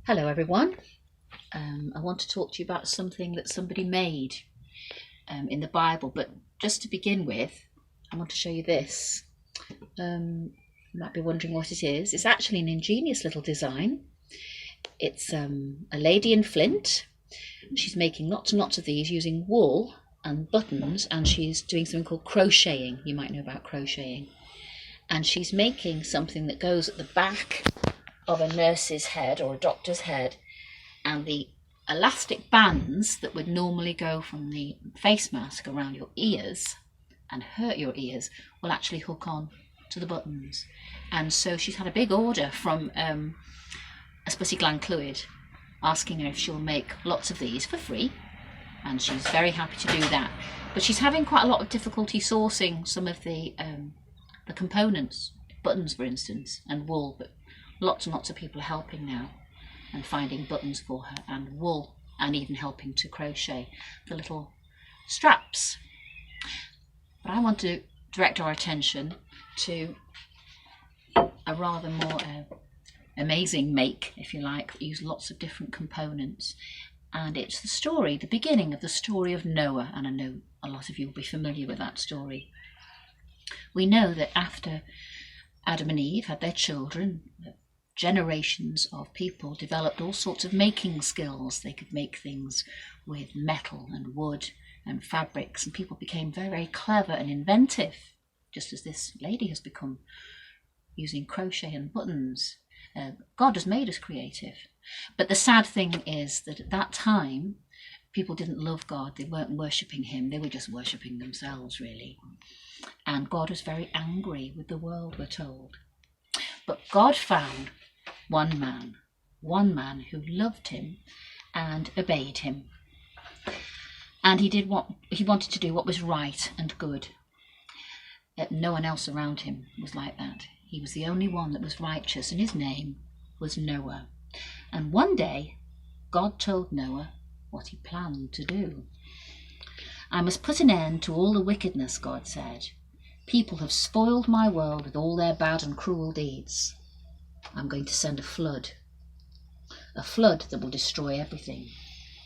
Hello everyone. I want to talk to you about something that somebody made in the Bible, but just to begin with, I want to show you this. You might be wondering what it is. It's actually an ingenious little design. It's a lady in Flint. She's making lots and lots of these using wool and buttons, and she's doing something called crocheting. You might know about crocheting. And she's making something that goes at the back of a nurse's head or a doctor's head, and the elastic bands that would normally go from the face mask around your ears and hurt your ears will actually hook on to the buttons. And so she's had a big order from Aspussy Gland Clwyd asking her if she'll make lots of these for free, and she's very happy to do that. But she's having quite a lot of difficulty sourcing some of the components, buttons for instance, and wool, but lots and lots of people are helping now and finding buttons for her and wool, and even helping to crochet the little straps. But I want to direct our attention to a rather more amazing make, if you like, that use lots of different components. And it's the beginning of the story of Noah, and I know a lot of you will be familiar with that story. We know that after Adam and Eve had their children, generations of people developed all sorts of making skills. They could make things with metal and wood and fabrics, and people became very, very clever and inventive, just as this lady has become, using crochet and buttons. God has made us creative. But the sad thing is that at that time, people didn't love God. They weren't worshipping him. They were just worshipping themselves, really. And God was very angry with the world, we're told. But God found one man who loved him and obeyed him. And he wanted to do what was right and good. No one else around him was like that. He was the only one that was righteous, and his name was Noah. And one day, God told Noah what he planned to do. I must put an end to all the wickedness, God said. People have spoiled my world with all their bad and cruel deeds. I'm going to send a flood that will destroy everything.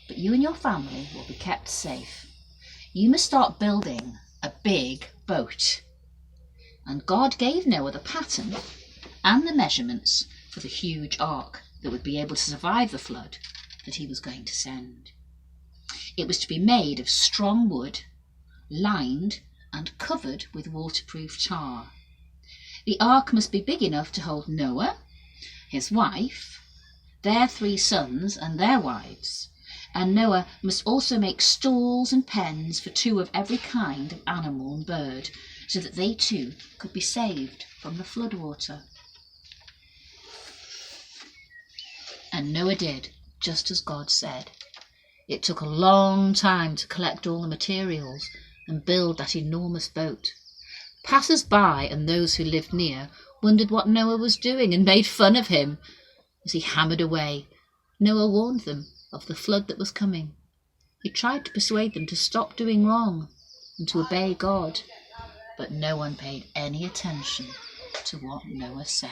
But you and your family will be kept safe. You must start building a big boat. And God gave Noah the pattern and the measurements for the huge ark that would be able to survive the flood that he was going to send. It was to be made of strong wood, lined and covered with waterproof tar. The ark must be big enough to hold Noah, his wife, their 3 sons and their wives, and Noah must also make stalls and pens for 2 of every kind of animal and bird, so that they too could be saved from the floodwater. And Noah did just as God said. It took a long time to collect all the materials and build that enormous boat. Passers-by and those who lived near wondered what Noah was doing and made fun of him. As he hammered away, Noah warned them of the flood that was coming. He tried to persuade them to stop doing wrong and to obey God, but no one paid any attention to what Noah said.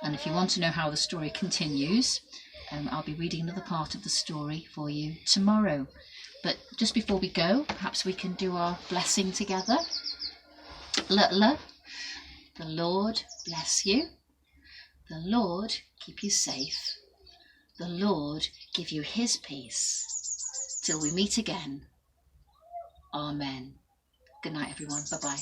And if you want to know how the story continues, I'll be reading another part of the story for you tomorrow. But just before we go, perhaps we can do our blessing together. Lutla, the Lord bless you. The Lord keep you safe. The Lord give you his peace. Till we meet again. Amen. Good night, everyone. Bye-bye.